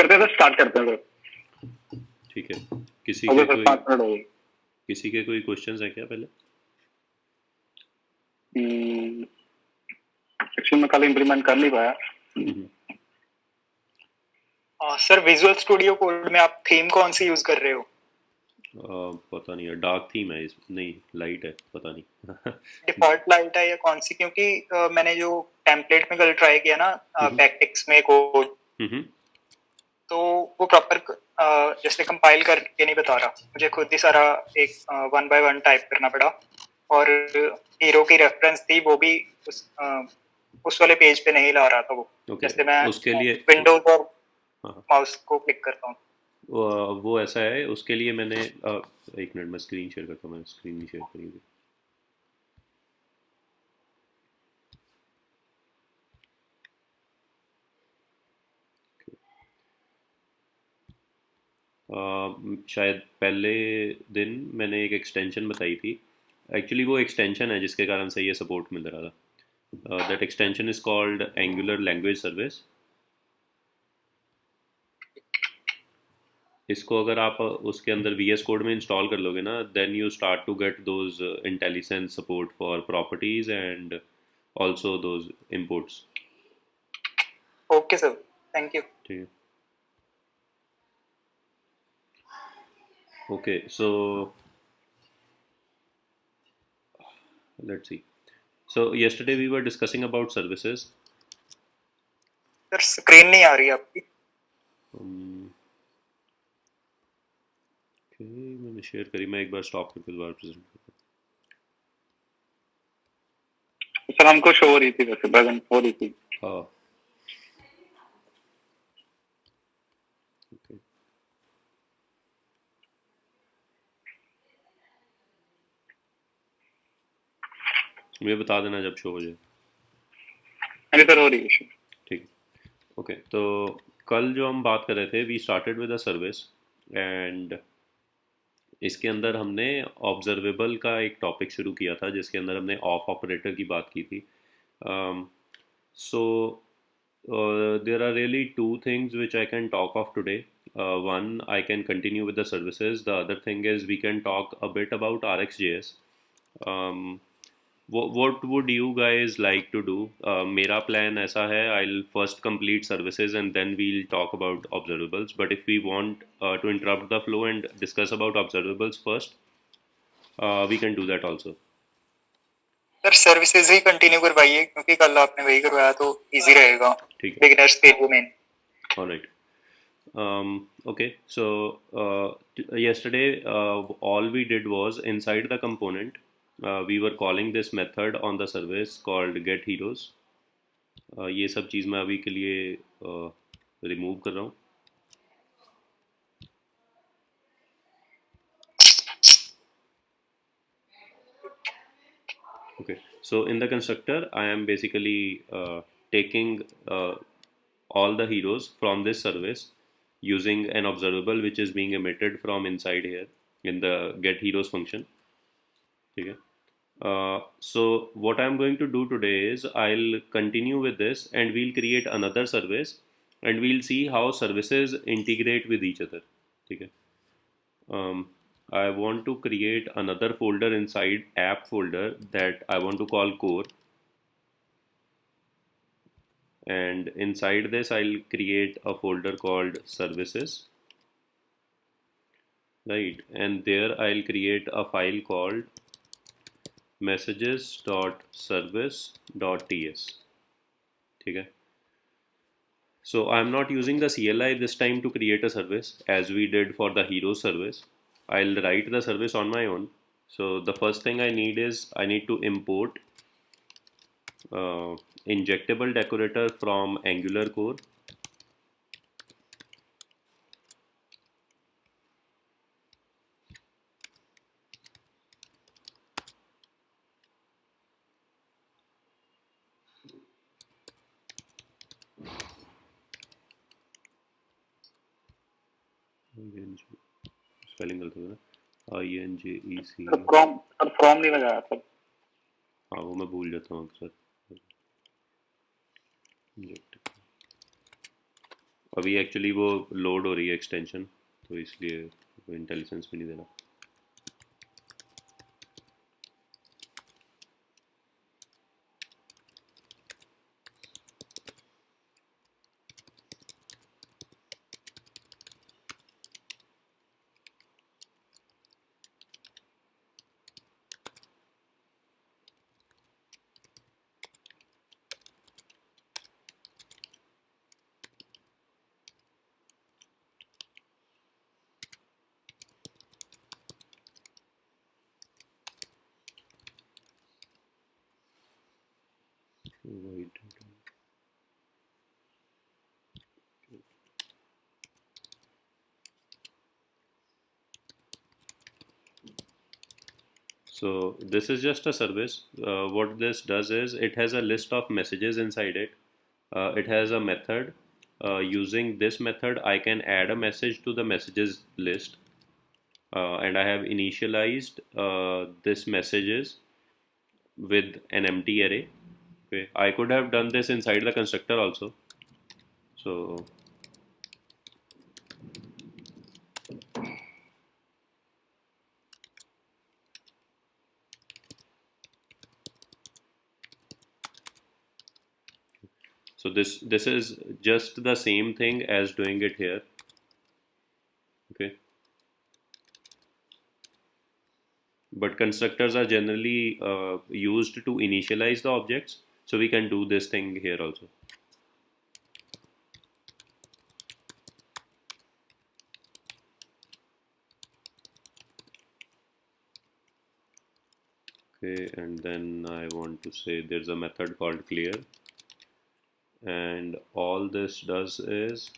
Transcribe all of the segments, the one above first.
करते हैं तो स्टार्ट करते हैं सर। ठीक है, किसी ओके के सर, कोई 5 मिनट हो गए। किसी के कोई क्वेश्चंस है क्या पहले? एक्चुअली मैं कल इम्प्लीमेंट कर नहीं पाया। सर विजुअल स्टूडियो कोड में आप थीम कौन सी यूज कर रहे हो? पता नहीं है, डार्क थीम है इस, नहीं लाइट है, पता नहीं। डिफॉल्ट लाइट है या कौन सी? क्योंकि मैंने जो टेम्पलेट में कल ट्राई किया ना बैकटिक्स में कोड, तो वो प्रॉपर जैसे कंपाइल करके नहीं बता रहा, मुझे खुद ही सारा एक 1 by 1 टाइप करना पड़ा। और हीरो की रेफरेंस थी, वो भी उस वाले पेज पे नहीं ला रहा था वो। जैसे मैं उसके लिए विंडोज और माउस को क्लिक करता हूँ, वो ऐसा है। उसके लिए मैंने एक मिनट में स्क्रीन शेयर करता हूँ, मैं स्क्रीन नहीं शेयर करेंगे। शायद पहले दिन मैंने एक एक्सटेंशन बताई थी। एक्चुअली वो एक्सटेंशन है जिसके कारण से ये सपोर्ट मिल रहा था। That extension is called angular language service. इसको अगर आप उसके अंदर VS कोड में इंस्टॉल कर लोगे ना, then you start to get those intelligence support for properties and also those imports. Okay sir, thank you. ठीक है, okay, so let's see. So yesterday we were discussing about services. Sir screen नहीं आ रही आपकी। Okay, मैंने share करी, मैं एक बार stop करके दोबारा प्रेजेंट करता सर हमको शो हो रही थी, वैसे प्रेजेंट हो रही थी। हूँ। Okay. मुझे बता देना जब शो हो जाए। अरे सर हो रही है। ठीक, ओके। तो कल जो हम बात कर रहे थे, we started with a service and इसके अंदर हमने ऑब्जर्वेबल का एक टॉपिक शुरू किया था जिसके अंदर हमने ऑफ ऑपरेटर की बात की थी। सो there are really two things which I can talk of today. One, I can continue with the services. The other thing is we can talk a bit about RxJS. What would you guys like to do? मेरा plan ऐसा है, I'll first complete services and then we'll talk about observables. But if we want to interrupt the flow and discuss about observables first, we can do that also. Sir services he continue करवाइए, क्योंकि कल आपने वही करवाया तो easy रहेगा ठीक है, बिगिनर्स के लिए main. Alright. Okay, so yesterday all we did was inside the component we were calling this method on the service called get heroes. ये सब चीज़ मैं अभी के लिए रिमूव कर रहा हूँ। Okay, so in the constructor I am basically taking all the heroes from this service using an observable which is being emitted from inside here in the get heroes function. Okay. So what I'm going to do today is I'll continue with this and we'll create another service and we'll see how services integrate with each other. Okay. I want to create another folder inside app folder that I want to call core, and inside this I'll create a folder called services, right? And there I'll create a file called messages.service.ts. Okay. So I'm not using the CLI this time to create a service as we did for the hero service. I'll write the service on my own. So the first thing I need is I need to import injectable decorator from Angular core. Spelling गलत होगा ना, INJEC। From नहीं लगाया sir. हाँ वो मैं भूल जाता हूँ अक्सर। अभी एक्चुअली वो लोड हो रही है एक्सटेंशन, तो इसलिए वो इंटेलिजेंस भी नहीं दे रहा. Wait. So this is just a service. What this does is it has a list of messages inside it. It has a method. Using this method, I can add a message to the messages list, and I have initialized this messages with an empty array. Okay, I could have done this inside the constructor also. So this is just the same thing as doing it here. Okay. But constructors are generally used to initialize the objects, so we can do this thing here also. Okay, and then I want to say there's a method called clear, and all this does is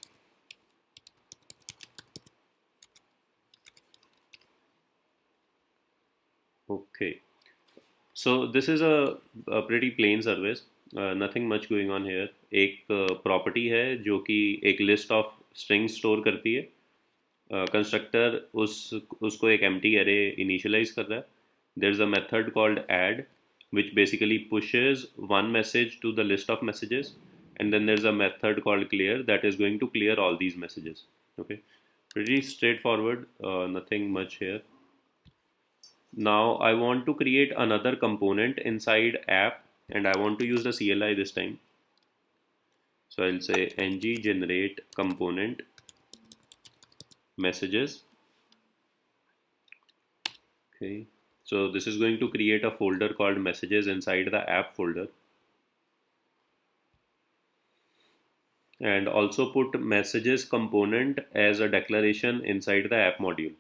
okay. So this is a pretty plain service, nothing much going on here. एक property है जो कि एक list of strings store करती है. Constructor उसको एक empty array initialize कर रहा है. There's a method called add, which basically pushes one message to the list of messages, and then there's a method called clear that is going to clear all these messages. Okay, pretty straightforward, nothing much here. Now I want to create another component inside app, and I want to use the CLI this time. So I'll say ng generate component messages. Okay, so this is going to create a folder called messages inside the app folder, and also put messages component as a declaration inside the app module.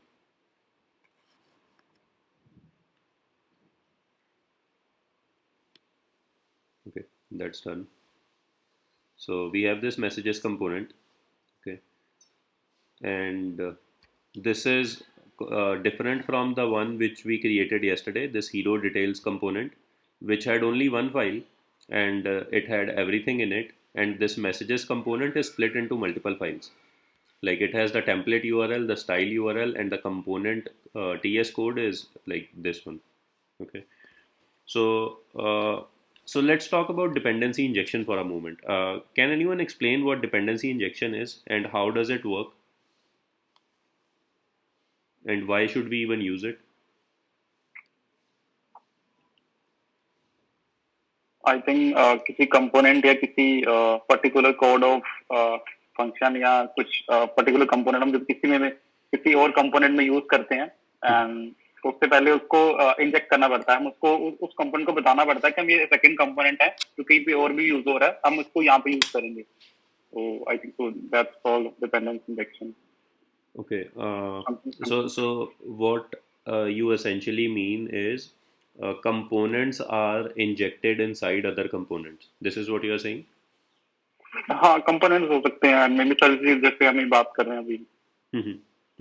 Okay, that's done. So we have this messages component. Okay, and this is different from the one which we created yesterday, this hero details component, which had only one file, and it had everything in it, and this messages component is split into multiple files. Like it has the template URL, the style URL, and the component TS code is like this one. Okay, so so let's talk about dependency injection for a moment. Can anyone explain what dependency injection is and how does it work? And why should we even use it? I think किसी component या किसी particular code of function या कुछ particular component हम जब किसी और component में यूज करते हैं, तो उससे पहले उसको इंजेक्ट करना पड़ता है. हम उसको उस कंपोनेंट को बताना पड़ता है कि हम ये सेकंड कंपोनेंट है जो कहीं पे और भी यूज हो रहा है, हम उसको यहाँ पे यूज करेंगे. So I think so that's called dependency injection. Okay, so what you essentially mean is components are injected inside other components. This is what you are saying? हाँ, कंपोनेंट्स हो सकते हैं, मे बी सर्विसेज जैसे हम बात कर रहे हैं अभी.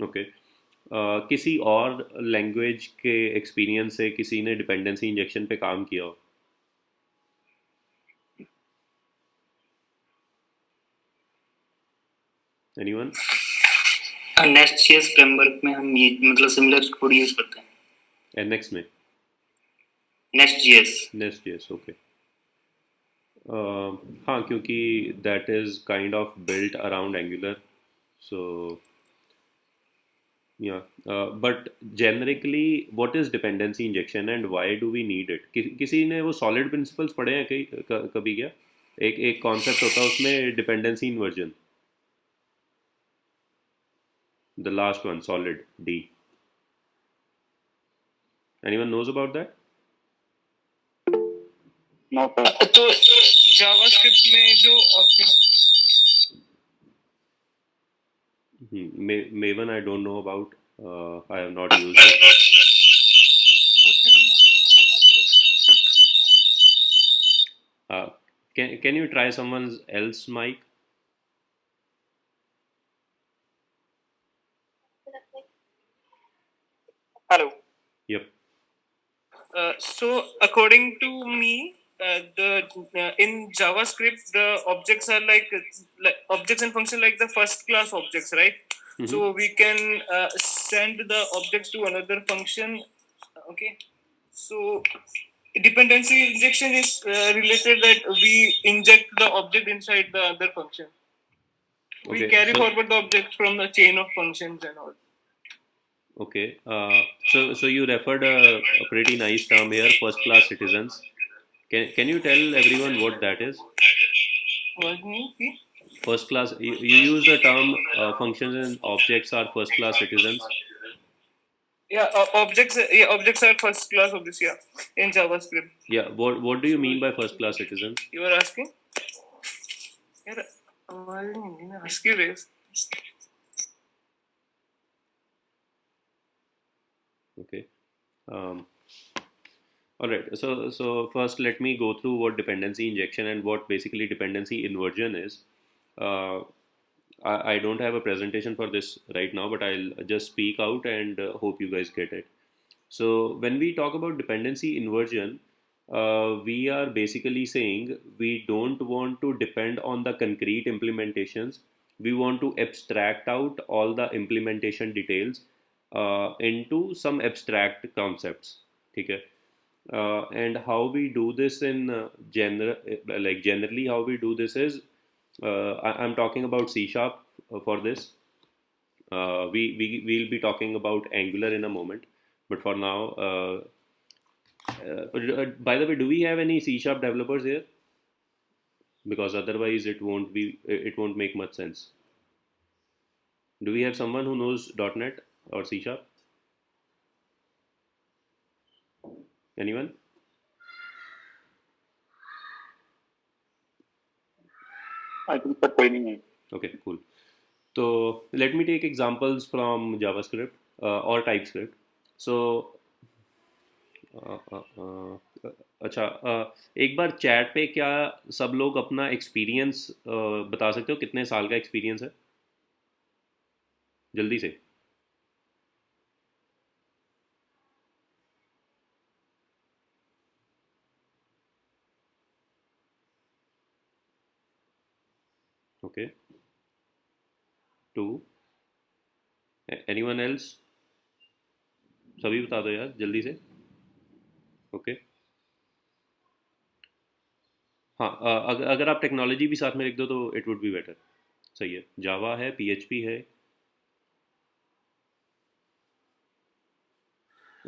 ओके, किसी और लैंग्वेज के एक्सपीरियंस से किसी ने डिपेंडेंसी इंजेक्शन पे काम किया हो? एनीवन? नेस्ट.जेएस फ्रेमवर्क में हम ये मतलब सिमिलर कोड यूज करते हैं. एनएक्स में? नेस्ट.जेएस. ओके. हाँ, क्योंकि that is kind of built around Angular, so yeah. But generically, what is dependency injection and why do we need it? किसी ने वो solid principles पढ़े हैं कभी क्या? एक एक concept होता है उसमें dependency inversion. The last one, solid D. Anyone knows about that? No, sir. तो जावास्क्रिप्ट में जो object Maven, I don't know about. I have not used it. Uh, can you try someone else mic? Hello Yep. So according to me, the in JavaScript the objects are like objects and function like the first class objects, right? Mhm. So we can send the objects to another function. Okay. So dependency injection is related that we inject the object inside the other function. We Okay, carry so forward the object from the chain of functions and all. okay, so you referred a pretty nice term here, first class citizens. Can you tell everyone what that is? What do you mean? First class. You use the term functions and objects are first class citizens. Yeah, objects. Yeah, objects are first class objects. Yeah, in JavaScript. Yeah. What do you mean by first class citizens? You were asking? Yeah, ask you this. Okay. Um, all right. So first, let me go through what dependency injection and what basically dependency inversion is. Uh, I don't have a presentation for this right now, but I'll just speak out and hope you guys get it. So when we talk about dependency inversion, we are basically saying we don't want to depend on the concrete implementations. We want to abstract out all the implementation details into some abstract concepts. Okay. And how we do this in generally how we do this is I'm talking about C sharp for this. We will be talking about Angular in a moment, but for now, by the way, do we have any C sharp developers here? Because otherwise, it won't make much sense. Do we have someone who knows .NET or C sharp? Anyone? I think sir कोई नहीं है. Okay, cool. So let me take examples from JavaScript or TypeScript. So अच्छा, एक बार chat पे क्या सब लोग अपना एक्सपीरियंस बता सकते हो, कितने साल का एक्सपीरियंस है जल्दी से? ओके, 2. Anyone else? सभी बता दो यार जल्दी से. ओके. हाँ, अगर आप टेक्नोलॉजी भी साथ में लिख दो तो इट वुड बी बेटर. सही है. जावा है, PHP है.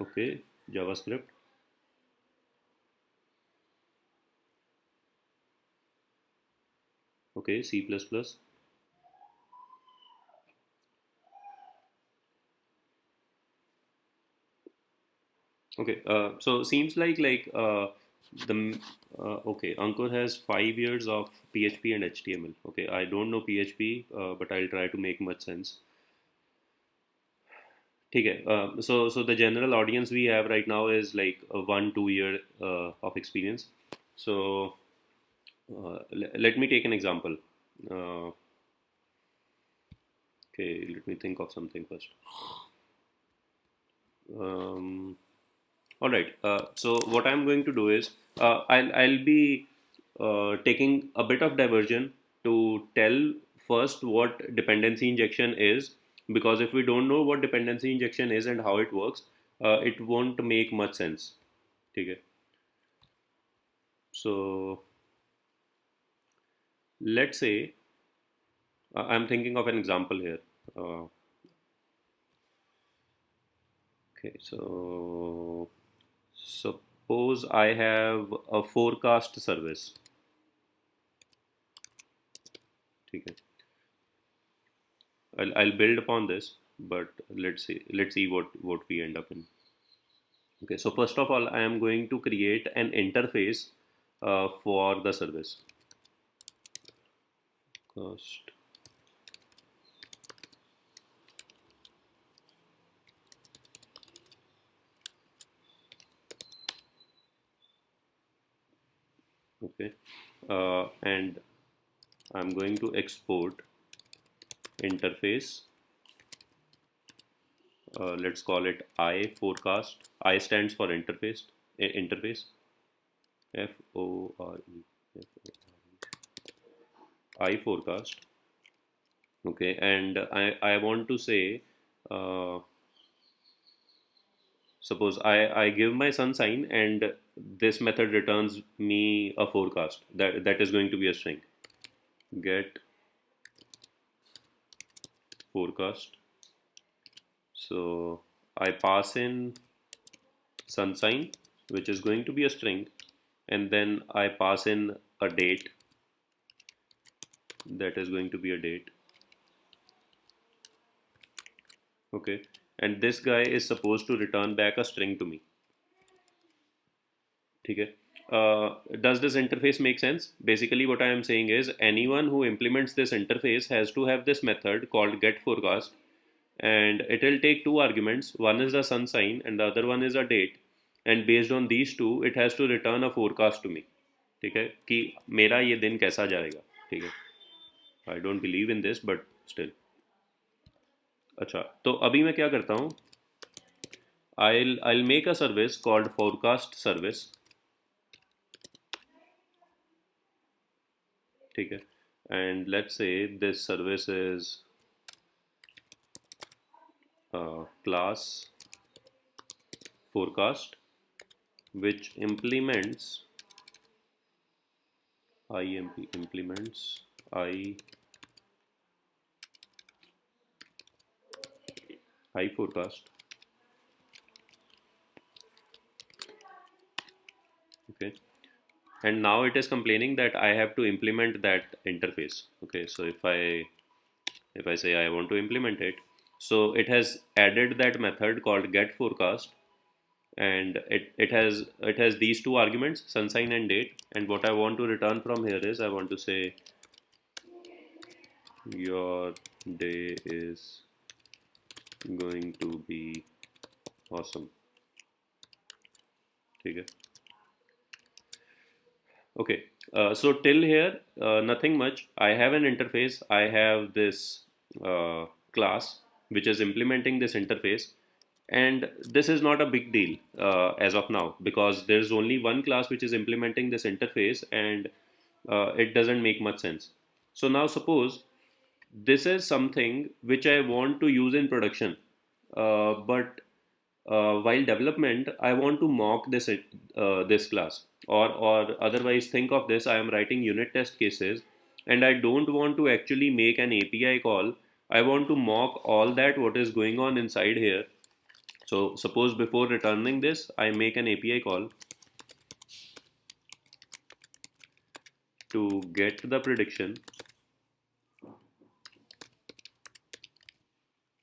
Okay, JavaScript. Okay, C++. Okay, so seems like the okay, Ankur has 5 years of PHP and HTML. Okay, I don't know PHP, but I'll try to make much sense. ठीक है. So the general audience we have right now is like a 1-2 year of experience. So let me take an example. Okay, let me think of something first. All right. So what I'm going to do is I'll be taking a bit of diversion to tell first what dependency injection is, because if we don't know what dependency injection is and how it works, it won't make much sense. Okay. So let's say I'm thinking of an example here. Okay, so suppose I have a forecast service. Okay. I'll build upon this, but let's see what we end up in. Okay, so first of all, I am going to create an interface for the service. Cost. Okay, and I'm going to export interface. Let's call it I forecast. I stands for interface. Interface. FORE. I forecast. Okay, and I want to say, suppose I give my sun sign, and this method returns me a forecast that is going to be a string. Get forecast. So I pass in sun sign, which is going to be a string, and then I pass in a date, that is going to be a date. Okay, and this guy is supposed to return back a string to me. Okay. Does this interface make sense? Basically what I am saying is, anyone who implements this interface has to have this method called get forecast, and it will take two arguments. One is the sun sign and the other one is a date, and based on these two it has to return a forecast to me. ठीक है कि मेरा ये दिन कैसा जाएगा. ठीक है. I don't believe in this but still. अच्छा, तो अभी मैं क्या करता हूँ, I'll make a service called forecast service. ठीक है, and let's say this service is class forecast, which implements implements I forecast. Okay, and now it is complaining that I have to implement that interface. Okay, so if I say I want to implement it, so it has added that method called get forecast, and it has these two arguments, sun sign and date, and what I want to return from here is, I want to say your day is going to be awesome. Okay. Okay, so till here, nothing much. I have an interface. I have this class which is implementing this interface, and this is not a big deal as of now, because there's only one class which is implementing this interface, and it doesn't make much sense. So now suppose this is something which I want to use in production, but while development I want to mock this class, or otherwise think of this, I am writing unit test cases and I don't want to actually make an API call. I want to mock all that what is going on inside here. So suppose before returning this, I make an API call to get the prediction.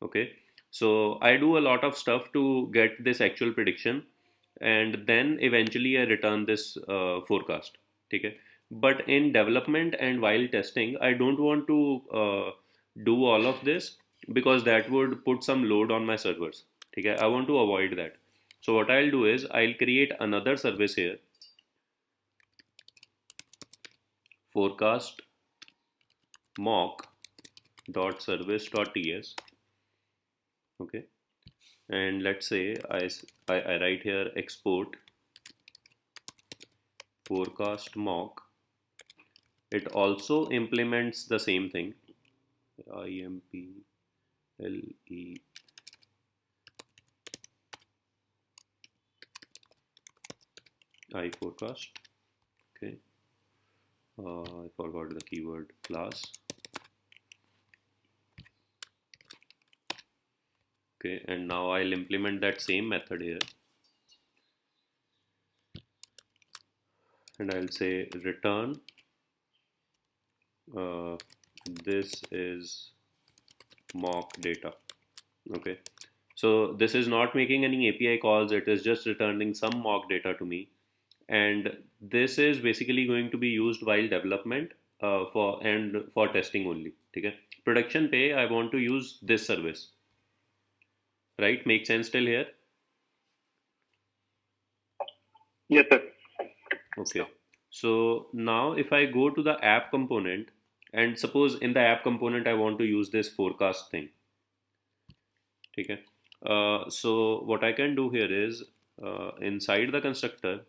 Okay, so I do a lot of stuff to get this actual prediction, and then eventually I return this forecast. Okay, but in development and while testing, I don't want to do all of this, because that would put some load on my servers. Okay, I want to avoid that. So what I'll do is, I'll create another service here, forecast mock dot service dot ts. Okay, and let's say I write here export forecast mock. It also implements the same thing, IMPLE I forecast. Okay, I forgot the keyword class. Okay, and now I'll implement that same method here, and I'll say return this is mock data. Okay, so this is not making any API calls, it is just returning some mock data to me, and this is basically going to be used while development for testing only. Okay, production pay I want to use this service, right? Make sense till here? Yes, sir. Okay, so now if I go to the app component, and suppose in the app component I want to use this forecast thing. Okay, so what I can do here is inside the constructor,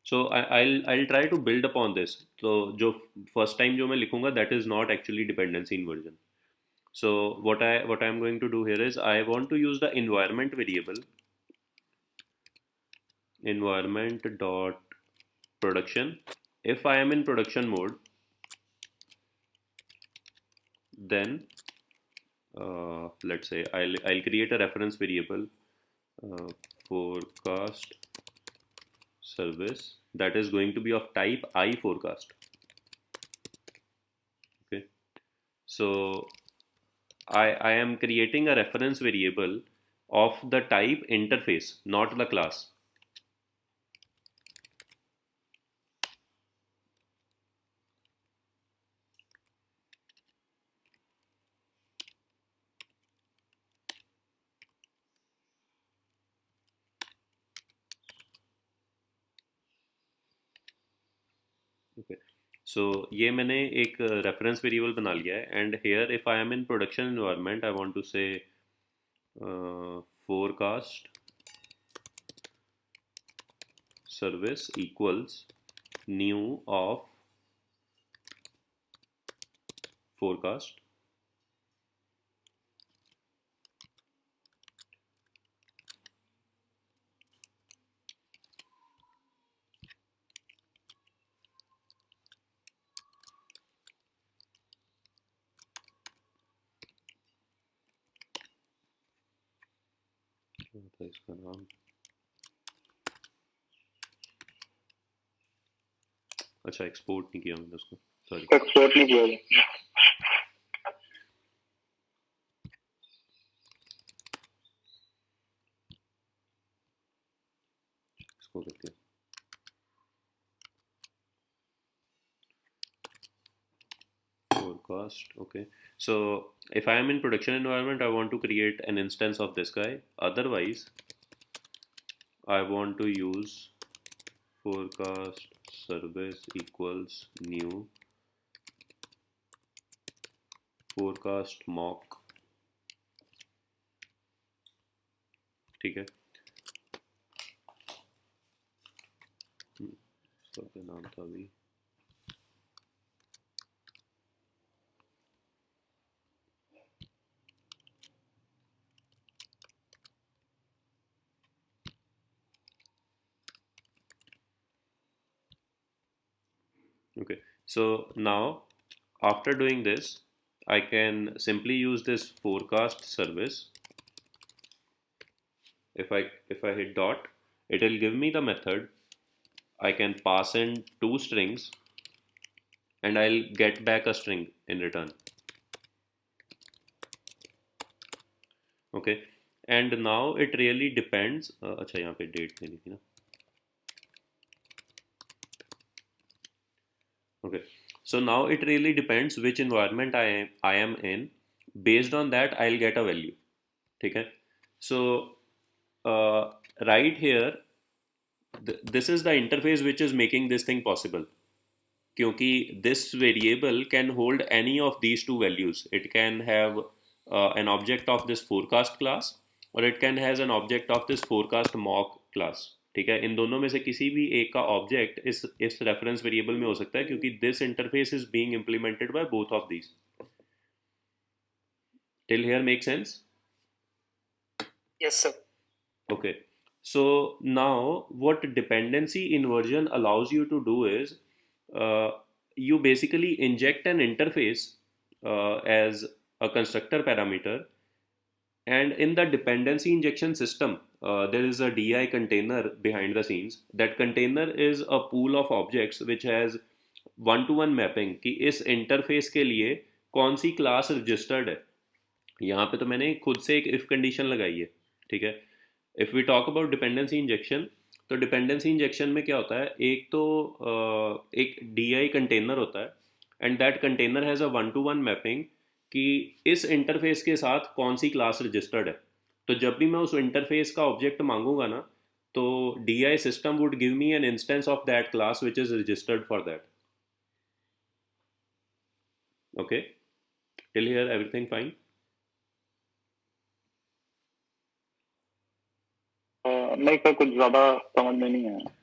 so I'll try to build upon this. So जो first time जो मैं लिखूंगा, that is not actually dependency inversion. So what I'm going to do here is I want to use the environment variable, environment dot production. If I am in production mode, then let's say I'll create a reference variable forecast service that is going to be of type iForecast. Okay, so I am creating a reference variable of the type interface, not the class. Okay, so ये मैंने एक reference variable बना लिया है, and here if I am in production environment I want to say forecast service equals new of forecast क्या था इसका नाम, अच्छा एक्सपोर्ट नहीं किया मैंने उसको, सॉरी एक्सपोर्ट नहीं किया। इसको करते हैं forecast. Okay, so if I am in production environment I want to create an instance of this guy, otherwise I want to use forecast service equals new forecast mock. ठीक है, इसका नाम था अभी, okay. So now after doing this I can simply use this forecast service. If I hit dot, it will give me the method. I can pass in two strings and I'll get back a string in return. Okay, and now it really depends. अच्छा यहाँ पे date देनी थी ना. Okay, so now it really depends which environment I am in. Based on that I'll get a value. ठीक है, so right here this is the interface which is making this thing possible. क्योंकि this variable can hold any of these two values. It can have an object of this forecast class or it can has an object of this forecast mock class. ठीक है, इन दोनों में से किसी भी एक का ऑब्जेक्ट इस रेफरेंस वेरिएबल में हो सकता है क्योंकि this interface is being implemented by both of these. Till here make sense? Yes, sir. Okay, So now what dependency inversion allows you to do is uh, you basically inject an interface as a constructor parameter, and in the dependency injection system there is a di container behind the scenes. That container is a pool of objects which has one two one mapping कि इस interface के लिए कौन सी class registered है। यहाँ पे तो मैंने खुद से एक इफ कंडीशन लगाई है, ठीक है। If we talk about dependency injection, तो डिपेंडेंसी इंजेक्शन में क्या होता है, एक तो एक डी आई कंटेनर होता है and that container has a one two one mapping कि इस इंटरफेस के साथ कौन सी क्लास रजिस्टर्ड है। तो जब भी मैं उस इंटरफेस का ऑब्जेक्ट मांगूंगा ना, तो D I system would give me an instance of that class which is registered for that. Okay, till here everything fine? नहीं सर, कुछ ज्यादा समझ में नहीं आया।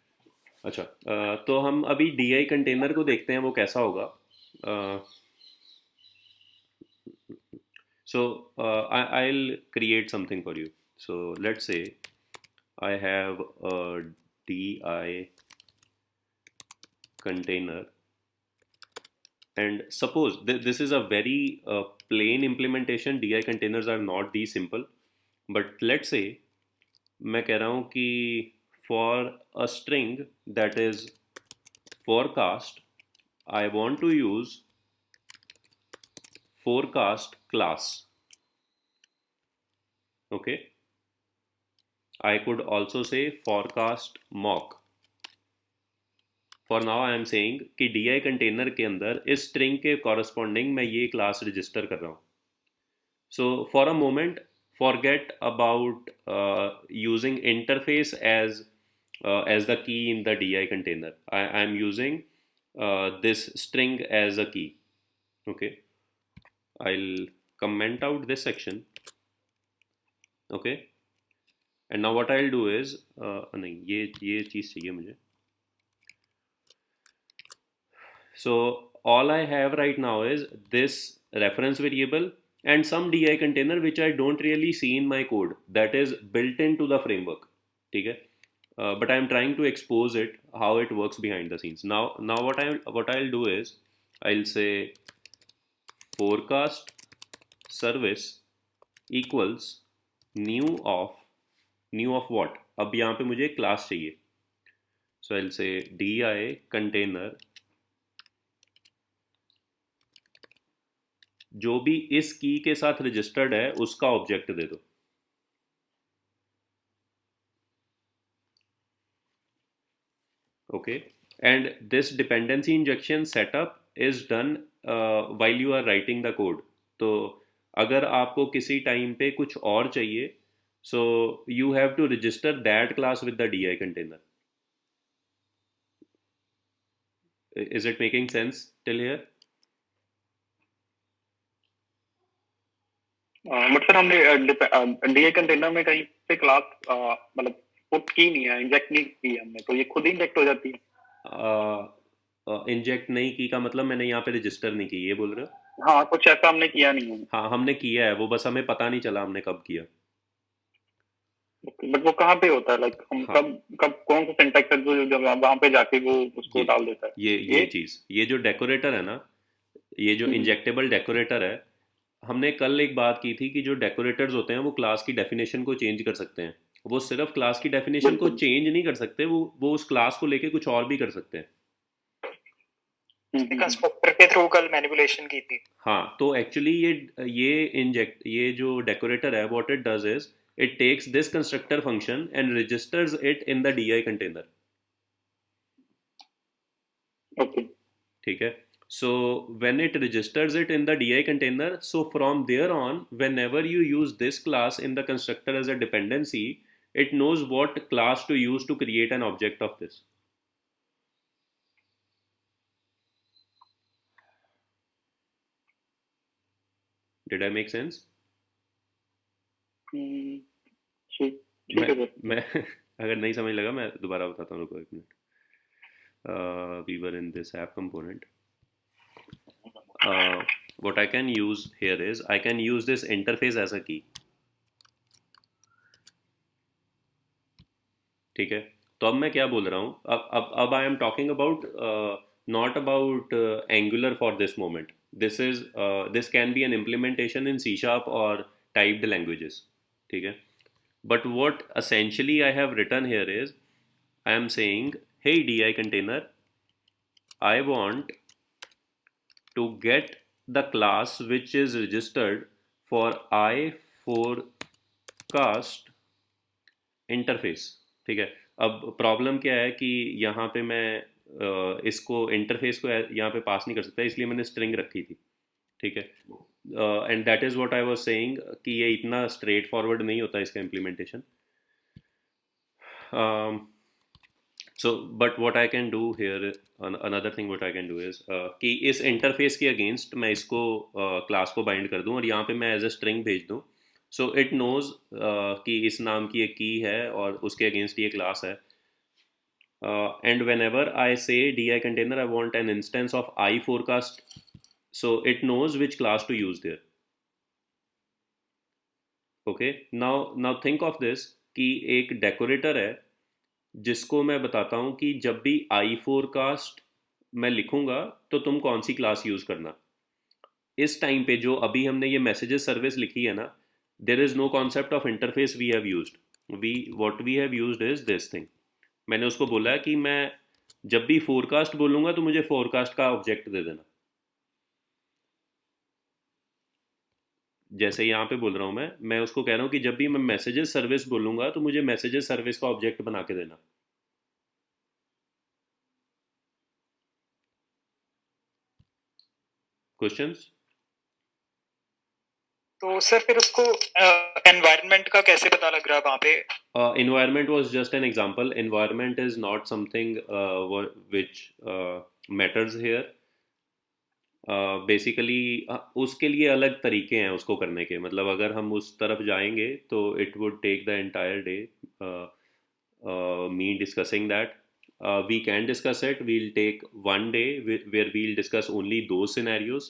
अच्छा, तो हम अभी DI कंटेनर को देखते हैं वो कैसा होगा। So I'll create something for you. So let's say I have a DI container, and suppose this is a very plain implementation. DI containers are not these simple, but let's say मैं कह रहा हूँ कि for a string that is forecast I want to use forecast class. Okay, I could also say forecast mock. For now I am saying कि D I container के अंदर इस string के कॉरस्पॉन्डिंग मैं ये क्लास रजिस्टर कर रहा हूँ। So for a moment forget about using interface as the key in the DI container. I am using this string as a key. Okay, I'll comment out this section. Okay, and now what I'll do is नहीं, ये चीज़ चाहिए मुझे। So all I have right now is this reference variable and some DI container which I don't really see in my code that is built into the framework. ठीक है, but I am trying to expose it how it works behind the scenes. Now what I'll do is I'll say forecast service equals new of what? अब यहाँ पे मुझे class चाहिए, so I'll say DI container जो भी इस की के साथ रजिस्टर्ड है उसका ऑब्जेक्ट दे दो। Okay, and this dependency injection setup is done while you are writing the code. तो अगर आपको किसी टाइम पे कुछ और चाहिए, so you have to register that class with the DI container. Is it making sense till here? But sir हमने DI container में कहीं पे क्लास मतलब पुट की नहीं है, इंजेक्ट नहीं की हमने, तो ये खुद ही इंजेक्ट हो जाती है। इंजेक्ट नहीं की का मतलब मैंने यहाँ पे रजिस्टर नहीं की, ये बोल रहे हो? हाँ, कुछ ऐसा हमने किया नहीं है। हाँ, हमने किया है, वो बस हमें पता नहीं चला हमने कब किया। बट वो कहाँ पे होता है, लाइक हम हाँ, कब कौन सा सिंटैक्स है जो जब वहां पे जाके वो उसको डाल देता है? ये चीज़, ये जो डेकोरेटर है ना, ये जो इंजेक्टेबल डेकोरेटर है, हमने कल एक बात की थी कि जो डेकोरेटर्स होते हैं वो क्लास की डेफिनेशन को चेंज कर सकते हैं। वो सिर्फ क्लास की डेफिनेशन को चेंज नहीं कर सकते, वो उस क्लास को लेके कुछ और भी कर सकते हैं। कंस्ट्रक्टर के थ्रू कल मैनिपुलेशन की थी। हाँ, तो एक्चुअली ये जो डेकोरेटर है, what it does is it takes this constructor function and registers it in the DI container. Okay. ठीक है, so when it registers it in the DI container, so from there on whenever you use this class in the constructor as a dependency, it knows what class to use to create an object of this. Did I make sense? मैं अगर नहीं समझ लगा मैं दोबारा बताता हूँ, रुको एक minute. We were in this app component. What I can use here is I can use this interface as a key. ठीक है। तो अब मैं क्या बोल रहा हूँ, अब I am talking about not about Angular for this moment. This can be an implementation in C sharp और टाइप्ड लैंग्वेजेस, ठीक है। But what essentially I have written here is I am saying, hey DI container, I want to get the class which is registered for I forecast interface, ठीक है। अब problem क्या है कि यहाँ पे मैं इसको इंटरफेस को यहाँ पे पास नहीं कर सकता, इसलिए मैंने स्ट्रिंग रखी थी, ठीक है। And that is what I was saying कि ये इतना स्ट्रेट फॉरवर्ड नहीं होता इसका implementation. So but what I can do here, another thing what I can do is कि इस इंटरफेस के अगेंस्ट मैं इसको क्लास को बाइंड कर दूं और यहाँ पे मैं एज अ स्ट्रिंग भेज दूं, सो इट नोज कि इस नाम की एक की है और उसके अगेंस्ट ये क्लास है। एंड वेन एवर आई से DI container I want an instance of I forecast, so it knows which class to use there. Okay, now think of this कि एक डेकोरेटर है जिसको मैं बताता हूँ कि जब भी आई फोरकास्ट मैं लिखूंगा तो तुम कौन सी क्लास यूज़ करना। इस टाइम पे जो अभी हमने ये मैसेजेस सर्विस लिखी है ना, there is no concept of interface we have used. What we have used is this thing. मैंने उसको बोला कि मैं जब भी फोरकास्ट बोलूँगा तो मुझे फोरकास्ट का ऑब्जेक्ट दे देना। जैसे यहाँ पे बोल रहा हूँ मैं उसको कह रहा हूँ कि जब भी मैं मैसेजेस सर्विस बोलूँगा तो मुझे मैसेजेस सर्विस का ऑब्जेक्ट बना के देना। क्वेश्चंस? तो सर फिर उसको एनवायरनमेंट का कैसे पता लग रहा है वहाँ पे? Environment was just an example. Environment is not something which matters here. Basically उसके लिए अलग तरीके हैं उसको करने के, मतलब अगर हम उस तरफ जाएंगे तो it would take the entire day me discussing that. We can discuss it. We'll take one day where we'll discuss only those scenarios,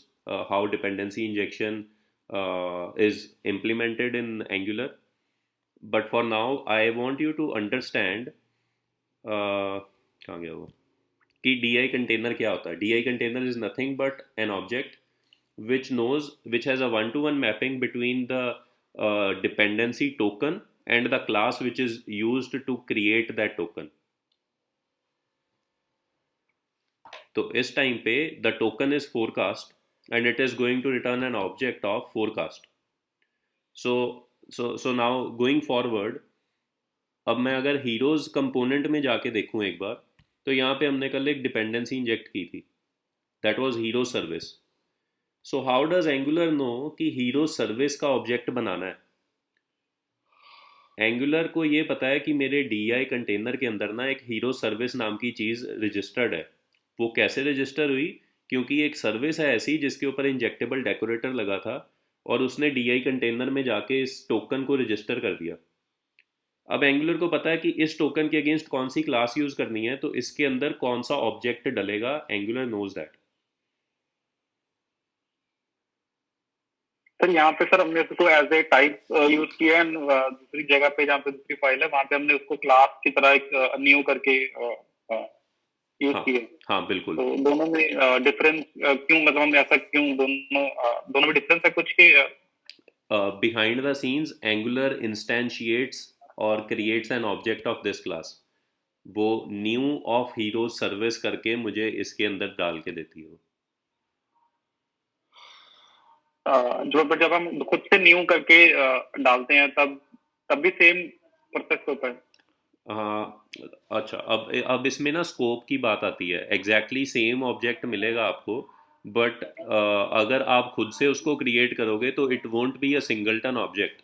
how dependency injection is implemented in Angular. But for now I want you to understand कहाँ गया वो कि DI container क्या होता है। DI container is nothing but an object which has a one-to-one mapping between the dependency token and the class which is used to create that token. तो इस time पे the token is forecast and it is going to return an object of forecast. So now going forward, अब मैं अगर heroes component में जाके देखूं एक बार, तो यहाँ पे हमने कल एक डिपेंडेंसी इंजेक्ट की थी, that was hero service. So how does Angular know कि हीरो सर्विस का ऑब्जेक्ट बनाना है? एंगुलर को ये पता है कि मेरे DI कंटेनर के अंदर ना एक हीरो सर्विस नाम की चीज़ रजिस्टर्ड है। वो कैसे रजिस्टर हुई? क्योंकि एक सर्विस है ऐसी जिसके ऊपर इंजेक्टेबल डेकोरेटर लगा था और उसने DI कंटेनर में जाके इस टोकन को रजिस्टर कर दिया। अब एंगुलर को पता है कि इस टोकन के अगेंस्ट कौन सी क्लास यूज करनी है, तो इसके अंदर कौन सा ऑब्जेक्ट डलेगा, एंगुलर नोज दैट। सर यहाँ पे सर हमने उसको एज ए टाइप यूज किया है, दूसरी जगह पे जहाँ पे दूसरी फाइल है वहाँ पे हमने उसको क्लास की तरह एक न्यू करके यूज हाँ, किया। हाँ बिल्कुल। तो दोनों में डिफरेंस क्यों, मतलब हम ऐसा क्यों, दोनों में डिफरेंस है कुछ कि बिहाइंड द सीन्स एंगुलर इंस्टेंशिएट्स और creates an object of this class. वो न्यू ऑफ हीरो सर्विस करके मुझे इसके अंदर डाल के देती है। जो जब हम खुद से न्यू करके डालते हैं तब भी सेम प्रोसेस होता है। हाँ अच्छा, अब इसमें ना स्कोप की बात आती है। एग्जैक्टली सेम ऑब्जेक्ट मिलेगा आपको, बट अगर आप खुद से उसको क्रिएट करोगे तो it won't be a singleton object.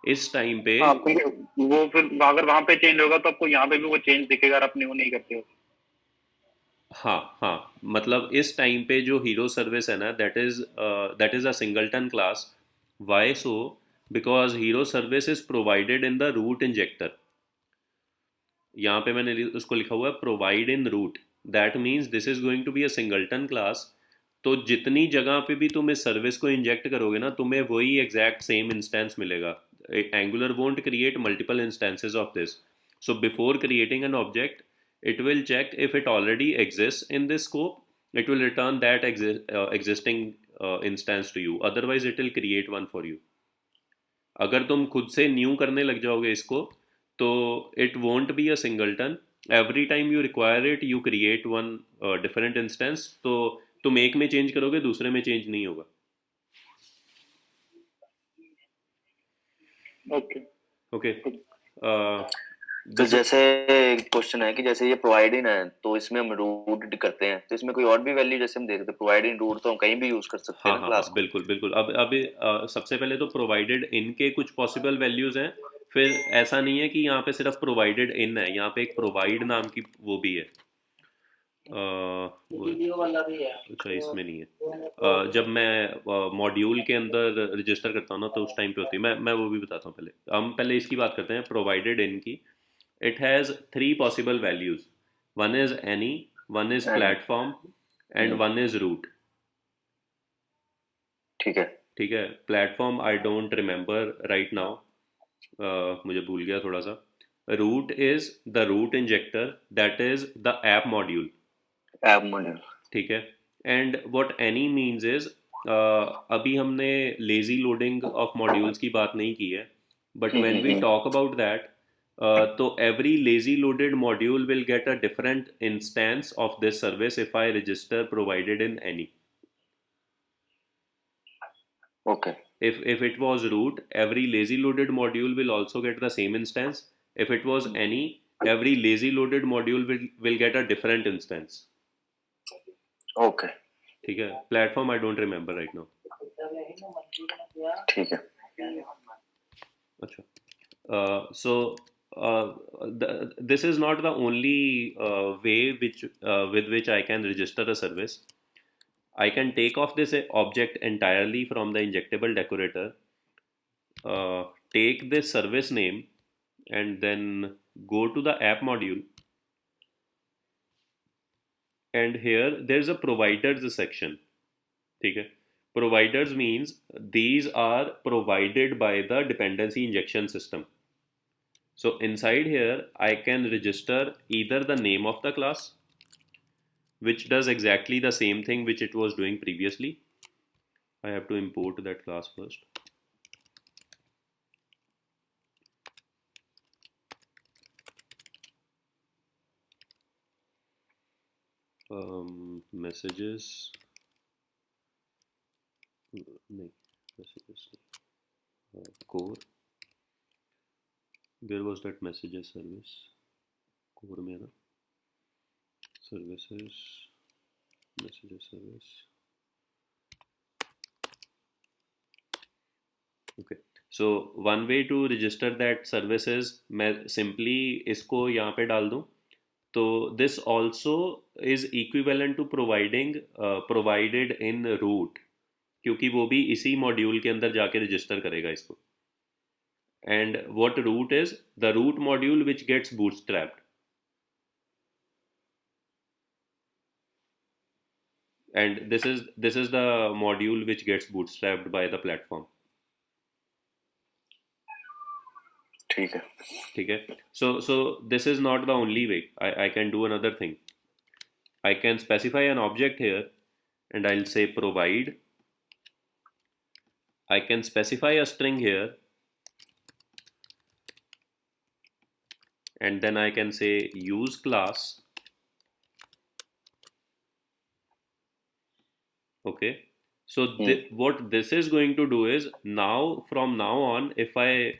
इस टाइम पे वो फिर अगर वहां पे चेंज होगा तो आपको यहाँ पे भी वो चेंज दिखेगा, आप न्यू नहीं करते हो। हाँ, मतलब इस टाइम पे जो हीरो सर्विस है ना, that is a singleton class. Why so? Because hero service is provided in the root injector. यहाँ पे मैंने उसको लिखा हुआ है provide in root, that means this is going to be a singleton class. तो जितनी जगह पे भी तुम इस सर्विस को इंजेक्ट करोगे ना, तुम्हें वही एग्जैक्ट सेम इंस्टेंस मिलेगा। Angular won't create multiple instances of this. So before creating an object, it will check if it already exists in this scope. It will return that existing instance to you. Otherwise, it will create one for you. अगर तुम खुद से new करने लग जाओगे इसको, तो it won't be a singleton. Every time you require it, you create one different instance. तो तुम एक में चेंज करोगे, दूसरे में चेंज नहीं होगा. ओके. तो जैसे क्वेश्चन है कि जैसे ये प्रोवाइड इन है, तो इसमें हम रूट करते हैं, तो इसमें कोई और भी वैल्यू जैसे हम देखते हैं प्रोवाइड इन रूट, तो हम कहीं भी यूज कर सकते हैं क्लास को. बिल्कुल बिल्कुल. अब सबसे पहले तो प्रोवाइडेड इन के कुछ पॉसिबल वैल्यूज हैं. फिर ऐसा नहीं है कि यहाँ पे सिर्फ प्रोवाइडेड इन है, यहाँ पे एक प्रोवाइड नाम की वो भी है. अच्छा, इसमें नहीं है. जब मैं मॉड्यूल के अंदर रजिस्टर करता हूँ ना, तो उस टाइम पे होती है. मैं वो भी बताता हूँ. हम पहले इसकी बात करते हैं, प्रोवाइडेड इन की. It has 3 possible values. One is any, one is platform, and one is root. ठीक है. Platform I don't remember right now. मुझे भूल गया थोड़ा सा. Root is the root injector, that is the app module. ठीक है. And what any means is, अभी हमने lazy loading of modules की बात नहीं की है. But when we talk about that, so every lazy loaded module will get a different instance of this service if I register provided in any. Okay. If it was root, every lazy loaded module will also get the same instance. If it was any, every lazy loaded module will get a different instance. Okay. ठीक है. Platform I don't remember right now. ठीक है. अच्छा. So this is not the only way with which I can register a service. I can take off this object entirely from the injectable decorator, take this service name, and then go to the app module. And here there's a providers section. Okay? Providers means these are provided by the dependency injection system. So inside here, I can register either the name of the class, which does exactly the same thing which it was doing previously. I have to import that class first. Messages. No, messages. Core. Where was that messages service? Core में ना. Services. Messages service. Okay. So one way to register that service is मैं simply इसको यहाँ पे डाल दूँ. तो this also is equivalent to providing provided in root, क्योंकि वो भी इसी मॉड्यूल के अंदर जाके रजिस्टर करेगा इसको. And what root is? The root module which gets bootstrapped. And this is the module which gets bootstrapped by the platform. ठीक है. So this is not the only way. I can do another thing. I can specify an object here, and I'll say provide. I can specify a string here, and then I can say use class. Okay. So what this is going to do is, now from now on, if I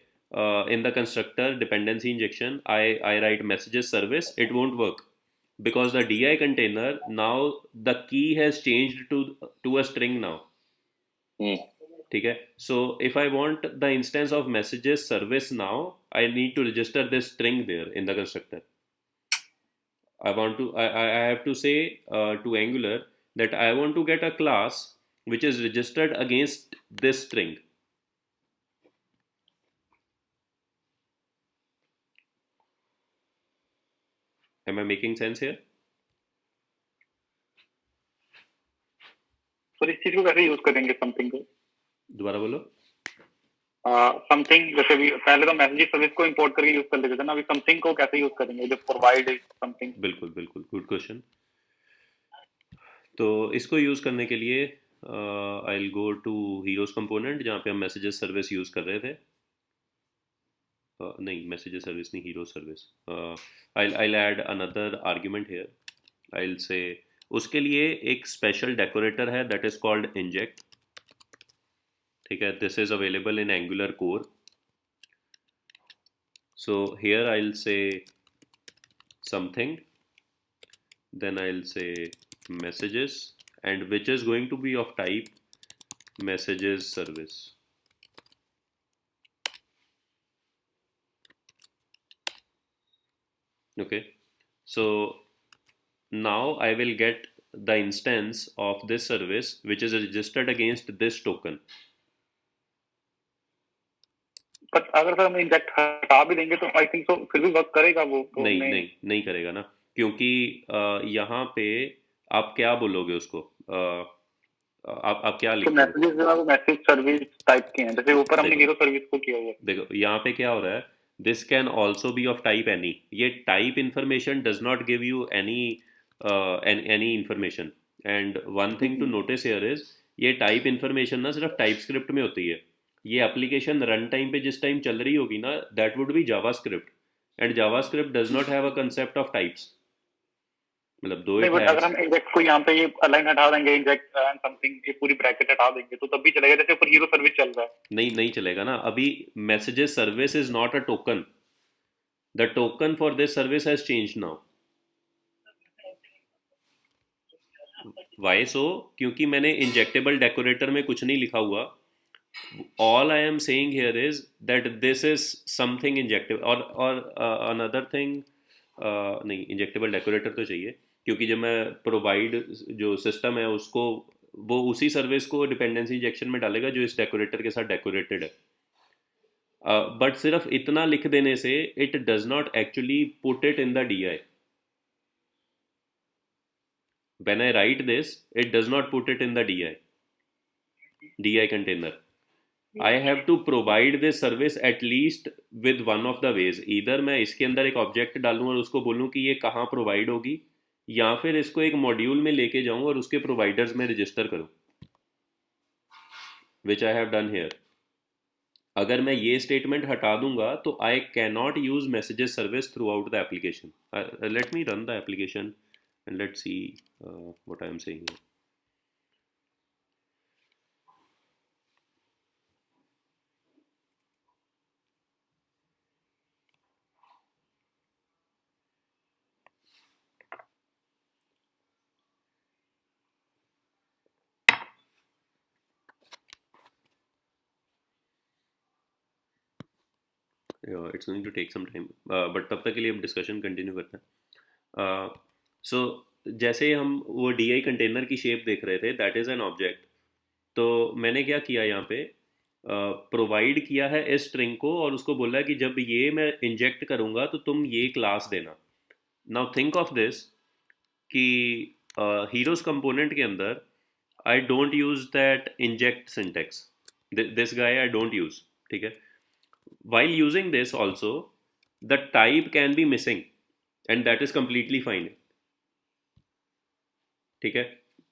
in the constructor dependency injection, I write messages service, it won't work, because the DI container, now the key has changed to a string now. Okay. So if I want the instance of messages service now, I need to register this string there in the constructor. I have to say to Angular that I want to get a class which is registered against this string. Am I making sense here? तो इस चीज को कैसे use करेंगे something को? दोबारा बोलो. Something, जैसे भी पहले तो मैसेज सर्विस को इंपोर्ट करके यूज कर लेते थे ना, अभी समथिंग को कैसे यूज करेंगे जो प्रोवाइड समथिंग? बिल्कुल बिल्कुल, गुड क्वेश्चन। तो इसको यूज़ करने के लिए I will go to heroes component जहाँ पे हम मैसेजेस सर्विस यूज़ कर रहे थे। नहीं, मैसेजेस सर्विस नहीं, hero service. I add another argument here. I will say उसके लिए एक स्पेशल डेकोरेटर है दैट इज कॉल्ड इंजेक्ट। ठीक है, this is available in Angular core. So here I will say something, then I'll say messages, and which is going to be of type messages service. Okay, so now I will get the instance of this service which is registered against this token. पर अगर sir हम inject हटा भी देंगे तो I think so फिर भी work करेगा वो? नहीं करेगा ना, क्योंकि यहाँ पे आप क्या बोलोगे उसको, आप क्या लिखोगे? तो मैसेजेस जो है वो मैसेज सर्विस टाइप के हैं, जैसे ऊपर हमने हीरो सर्विस को किया हुआ है। देखो यहाँ पे क्या हो रहा है, this can also be of type any. ये type information does not give you any information. And one thing to notice here is, ये टाइप इंफॉर्मेशन ना सिर्फ टाइप स्क्रिप्ट में होती है। ये एप्लीकेशन रन टाइम पे जिस टाइम चल रही होगी ना, that would be JavaScript, and JavaScript does not have a concept of types. मतलब दो नहीं, अगर हम इंजेक्ट को यहाँ पे ये लाइन हटा देंगे, इंजेक्ट एंड समथिंग, ये पूरी ब्रैकेट हटा देंगे तो तब भी चलेगा, जैसे ऊपर हीरो सर्विस चल रहा है। नहीं चलेगा ना। अभी messages service is not a token, the token for this service has changed now. Why so? क्योंकि मैंने इंजेक्टेबल डेकोरेटर में कुछ नहीं लिखा हुआ। all I am saying here is that this is something injectable, और another thing, नहीं, injectable decorator तो चाहिए, क्योंकि जब मैं प्रोवाइड जो सिस्टम है उसको, वो उसी सर्विस को डिपेंडेंसी इंजेक्शन में डालेगा जो इस डेकोरेटर के साथ डेकोरेटेड है। बट सिर्फ इतना लिख देने से it does not actually put it in the DI। when I write this, it does not put it in the DI container. I have to provide this service at least with one of the ways. Either मैं इसके अंदर एक object डालूं और उसको बोलूं कि ये कहाँ प्रोवाइड होगी, या फिर इसको एक मॉड्यूल में लेके जाऊं और उसके प्रोवाइडर्स में रजिस्टर करूं, which I have done here. अगर मैं ये स्टेटमेंट हटा दूंगा तो I cannot use messages service throughout the application. Let me run the application and let's see what I am saying here. It's going to take some time, but तब तक के लिए हम डिस्कशन कंटिन्यू करते हैं। सो जैसे हम वो DI कंटेनर की शेप देख रहे थे, दैट इज़ एन ऑब्जेक्ट। तो मैंने क्या किया यहाँ पे, प्रोवाइड किया है इस स्ट्रिंग को और उसको बोला है कि जब ये मैं इंजेक्ट करूँगा तो तुम ये क्लास देना। नाउ थिंक ऑफ दिस कि हीरोज कंपोनेंट के अंदर I don't use that inject syntax, this guy I don't use. ठीक है, while using this also the type can be missing and that is completely fine। ठीक है,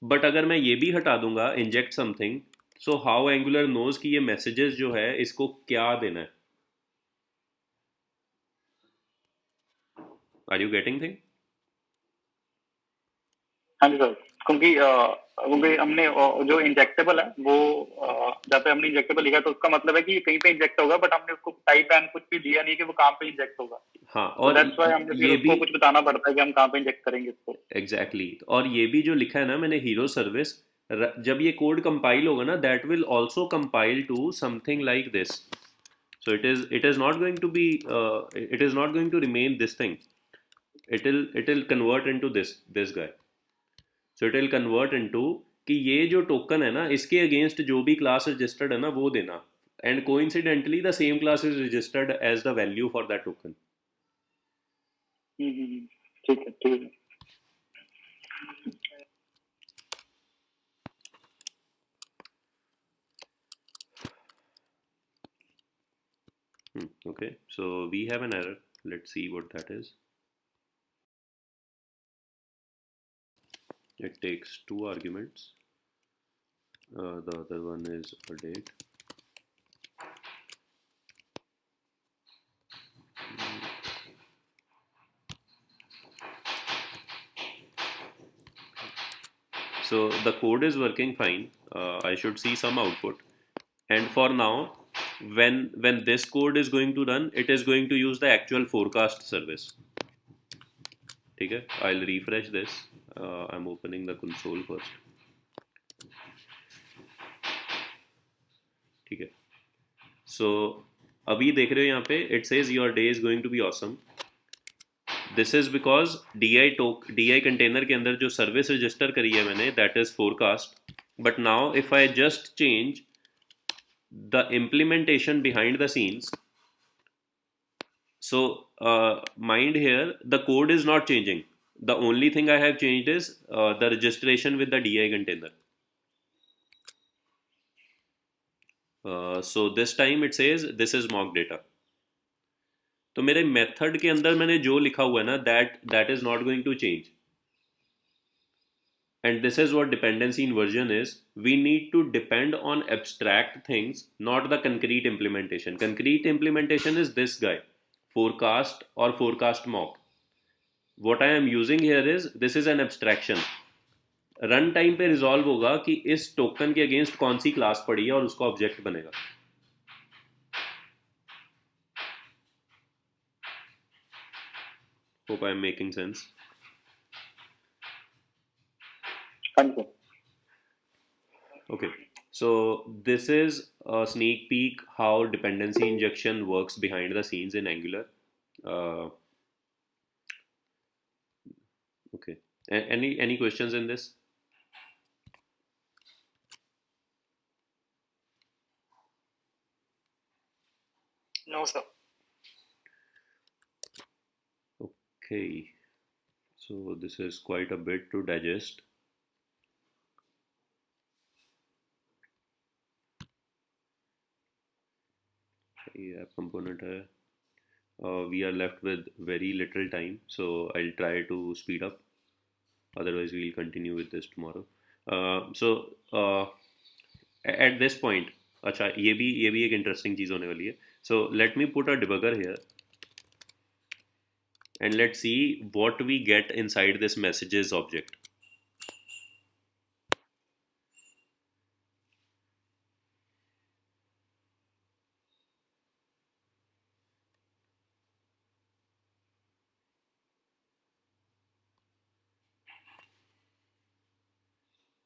but अगर मैं ये भी हटा दूंगा inject something, so how Angular knows कि ये messages जो है इसको क्या देना है? Are you getting thing? हाँ जी सर, क्योंकि हमने जो इंजेक्टेबल है वो जहाँ पे हमने इंजेक्टेबल लिखा तो उसका मतलब है कि कहीं पे इंजेक्ट होगा, बट हमने उसको टाइप एंड कुछ भी दिया नहीं कि वो कहाँ पे इंजेक्ट होगा। हाँ, और हमने ये भी कुछ बताना पड़ता है कि हम कहाँ पे इंजेक्ट करेंगे इसको। एग्जैक्टली और ये भी जो लिखा है ना मैंने हीरो सर्विस, जब ये कोड कंपाइल होगा ना, that will also compile to something like this. So it is not going to be it is not going to remain this thing. It will convert into this guy. So it will convert into कि ये जो token है ना इसके against जो भी class registered है ना वो देना, and coincidentally the same class is registered as the value for that token. ठीक है, ठीक है। Okay, so we have an error. Let's see what that is. It takes 2 arguments. The other one is a date. So the code is working fine. I should see some output. And for now, when this code is going to run, it is going to use the actual forecast service. Okay, I'll refresh this. I'm opening the console first. ठीक है, so अभी देख रहे हो यहाँ पे it says your day is going to be awesome. This is because DI container के अंदर जो service register करी है मैंने, that is forecast. But now if I just change the implementation behind the scenes, so mind here, the code is not changing. The only thing I have changed is the registration with the DI container. So this time it says this is mock data. तो मेरे method के अंदर मैंने जो लिखा हुआ है ना, that is not going to change. And this is what dependency inversion is. We need to depend on abstract things, not the concrete implementation. Concrete implementation is this guy, forecast or forecast mock. What I am using here is, this is an abstraction. Run time पे resolve होगा कि इस token के against कौन सी class पड़ी है और उसका ऑब्जेक्ट बनेगा. Hope I am making sense. Okay, so this is a sneak peek how dependency injection works behind the scenes in Angular. Okay, any questions in this? No, sir. Okay, so this is quite a bit to digest. App component hai. We are left with very little time, so I'll try to speed up. Otherwise, we'll continue with this tomorrow. At this point, अच्छा ये भी एक interesting चीज़ होने वाली है. So let me put a debugger here, and let's see what we get inside this messages object.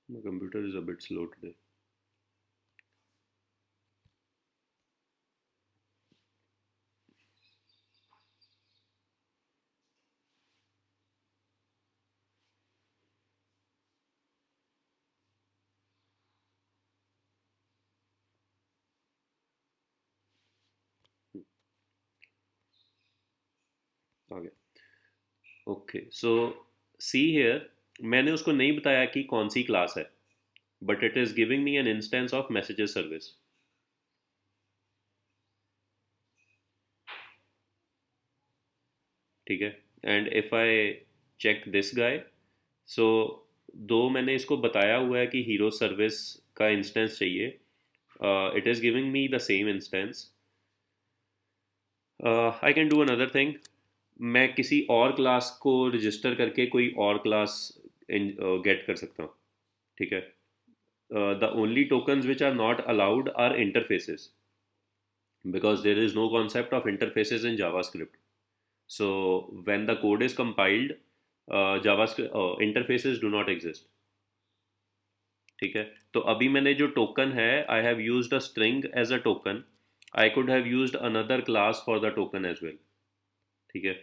My computer is a bit slow today. Okay. Okay, so see here, मैंने उसको नहीं बताया कि कौन सी क्लास है, but it is giving me an instance of messages service. ठीक है, and if I check this guy, so दो मैंने इसको बताया हुआ है कि हीरो सर्विस का इंस्टेंस चाहिए, it is giving me the same instance. I can do another thing. मैं किसी और क्लास को रजिस्टर करके कोई और क्लास गेट कर सकता हूँ. ठीक है, the only tokens which are not allowed are interfaces, because there is no concept of interfaces in JavaScript. So when the code is compiled, JavaScript interfaces do not exist. ठीक है, तो अभी मैंने जो टोकन है, I have used a string as a token. I could have used another class for the token as well. ठीक है,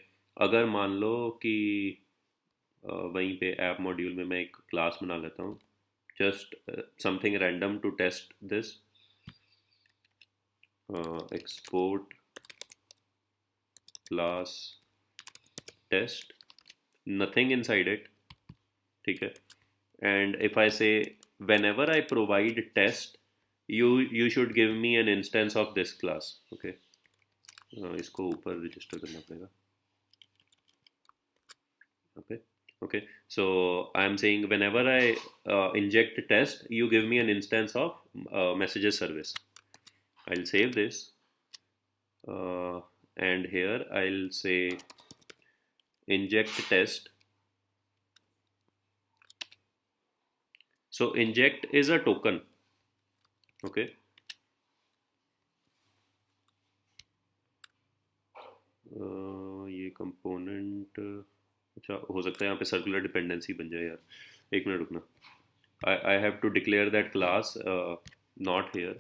अगर मान लो कि वहीं पे ऐप मॉड्यूल में मैं एक क्लास बना लेता हूँ, just something random to test this. Export class test, nothing inside it. ठीक है, and if I say whenever I provide test, you should give me an instance of this class. Okay, इसको ऊपर register करना पड़ेगा. Okay, so I am saying whenever I inject test, you give me an instance of messages service. I'll save this, and here I'll say inject test. So inject is a token. Okay. ये component अच्छा हो सकता है यहाँ पे circular dependency बन जाए यार. एक मिनट रुकना. I have to declare that class not here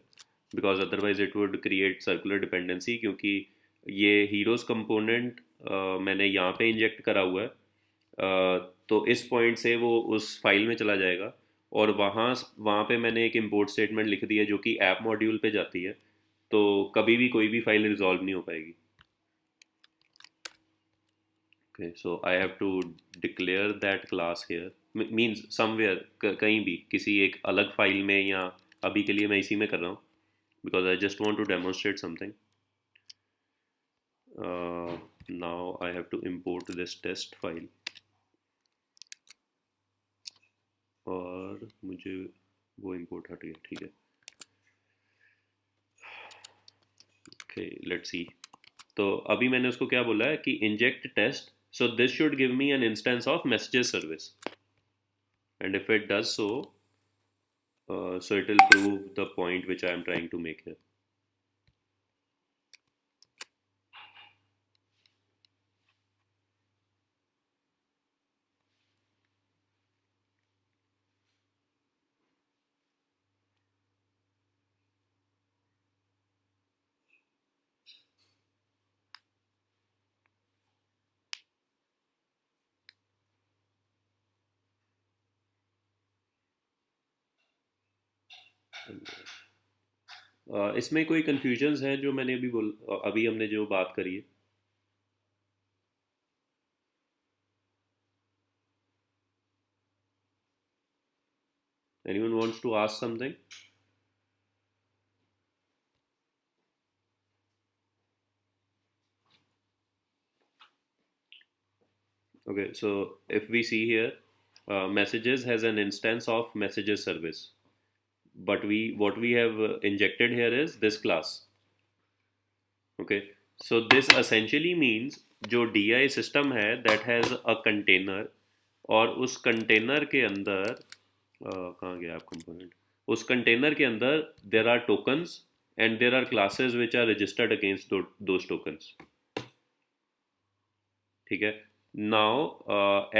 because otherwise it would create circular dependency, क्योंकि ये heroes component मैंने यहाँ पे इंजेक्ट करा हुआ है. तो इस पॉइंट से वो उस फाइल में चला जाएगा और वहाँ पे मैंने एक इंपोर्ट स्टेटमेंट लिख दी है जो कि ऐप मॉड्यूल पे जाती है. तो कभी भी कोई भी फाइल रिजॉल्व नहीं हो पाएगी. Okay, so I have to declare that class here. Means somewhere कहीं भी किसी एक अलग फाइल में, या अभी के लिए मैं इसी में कर रहा हूँ because I just want to demonstrate something. Now I have to import this test file. और मुझे वो import हट गया. ठीक है. Okay, let's see. तो अभी मैंने उसको क्या बोला है कि inject test. So this should give me an instance of messages service, and if it does so, so it will prove the point which I am trying to make here. इसमें कोई कंफ्यूजन्स हैं जो मैंने अभी हमने जो बात करी है? Anyone wants to ask something? Okay, so if we see here, messages has an instance of messages service. But what we have injected here is this class. Okay, so this essentially means जो DI system है that has a container, और उस container के अंदर कहाँ गया आप component? उस container के अंदर there are tokens and there are classes which are registered against those tokens. ठीक है. Now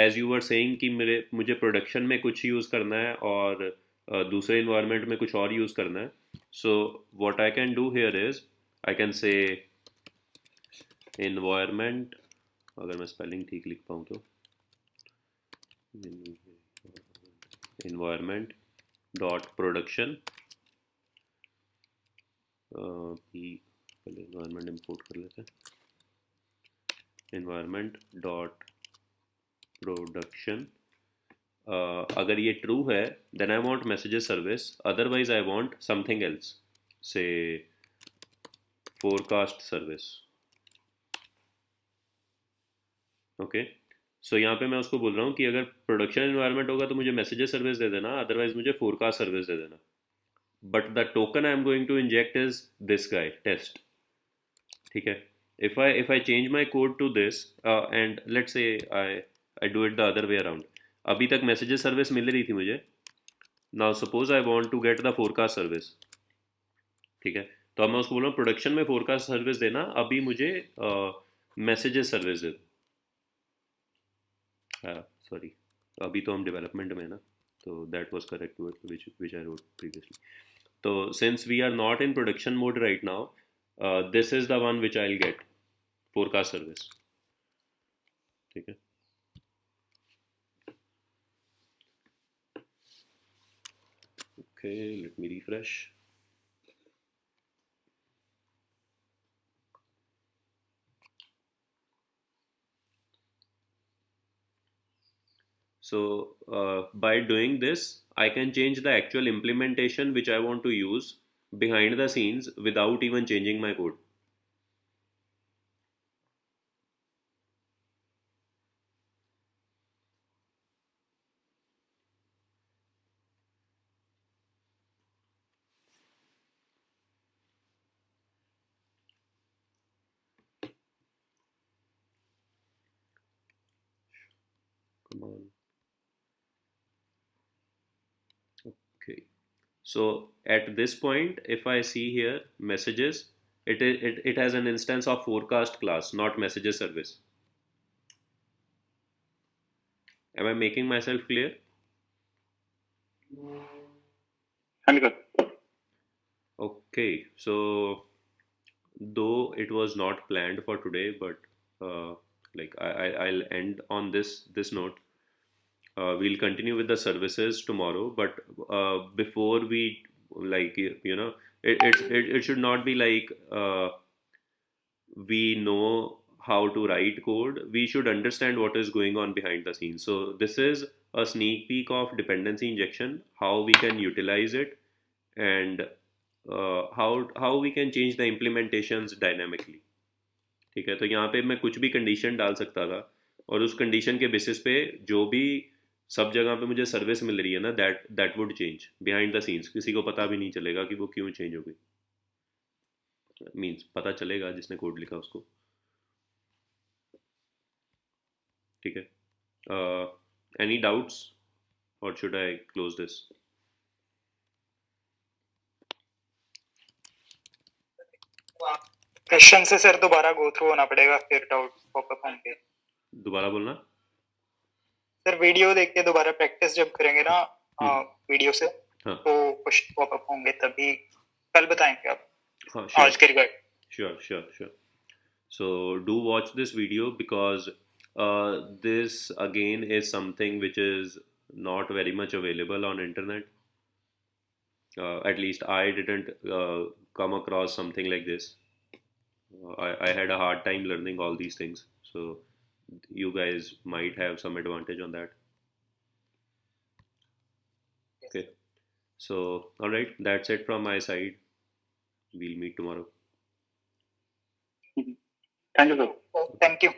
as you were saying कि मुझे production में कुछ use करना है और दूसरे इन्वायरमेंट में कुछ और यूज़ करना है. So what I can do here is I can say environment, अगर मैं स्पेलिंग ठीक लिख पाऊँ तो, इन्वायरमेंट डॉट प्रोडक्शन, पहले इन्वायरमेंट इंपोर्ट कर लेते हैं. Environment dot production. अगर ये ट्रू है then I want messages service, otherwise I want something else, say forecast service. Okay, so यहाँ पे मैं उसको बोल रहा हूँ कि अगर प्रोडक्शन एनवायरनमेंट होगा तो मुझे मैसेजेस सर्विस दे देना, अदरवाइज मुझे फोरकास्ट सर्विस दे देना. But the token I am going to inject is this guy test. ठीक है. if I change my code to this and let's say I do it the other way around. अभी तक messages service मिल रही थी मुझे. Now suppose I want to get the forecast service. ठीक है. तो अब मैं उसको बोल रहा हूँ प्रोडक्शन में फोरकास्ट सर्विस देना, अभी मुझे मैसेजेस सर्विस दे दो. सॉरी, अभी तो हम डेवलपमेंट में है ना, तो that was correct which I wrote previously. तो since we are not in production mode right now, this is the one which I will get, forecast service. ठीक है. Okay, let me refresh. So by doing this, I can change the actual implementation which I want to use behind the scenes without even changing my code. come on. Okay. So at this point, if I see here messages, it has an instance of forecast class, not messages service. Am I making myself clear? हाँ जी sir. Okay. So though it was not planned for today, but like I'll end on this note. We'll continue with the services tomorrow, but before we, like, it should not be like we know how to write code. We should understand what is going on behind the scenes. So this is a sneak peek of dependency injection, how we can utilize it, and how we can change the implementations dynamically. ठीक है, तो यहाँ पे मैं कुछ भी condition डाल सकता था, और उस कंडीशन के बेसिस पे जो भी सब जगह पे मुझे सर्विस मिल रही है ना, that would change behind the scenes. किसी को पता भी नहीं चलेगा कि वो क्यों चेंज हो गई. मीन्स पता चलेगा जिसने कोड लिखा उसको. ठीक है. एनी डाउट्स और should I close this? Question से सर दोबारा गो थ्रू होना पड़ेगा, फिर डाउट पॉपअप होंगे. दोबारा बोलना सर. वीडियो देख के दोबारा प्रैक्टिस जब करेंगे ना वीडियो से, हाँ. तो क्वेश्चन पॉपअप होंगे, तभी कल बताएंगे आप. हाँ, आज के regard. Sure. So do watch this video, because this again is something which is not very much available on internet. At least I didn't come across something like this. I had a hard time learning all these things. So you guys might have some advantage on that. Okay. So, all right, that's it from my side. We'll meet tomorrow. Thank you, sir. Thank you.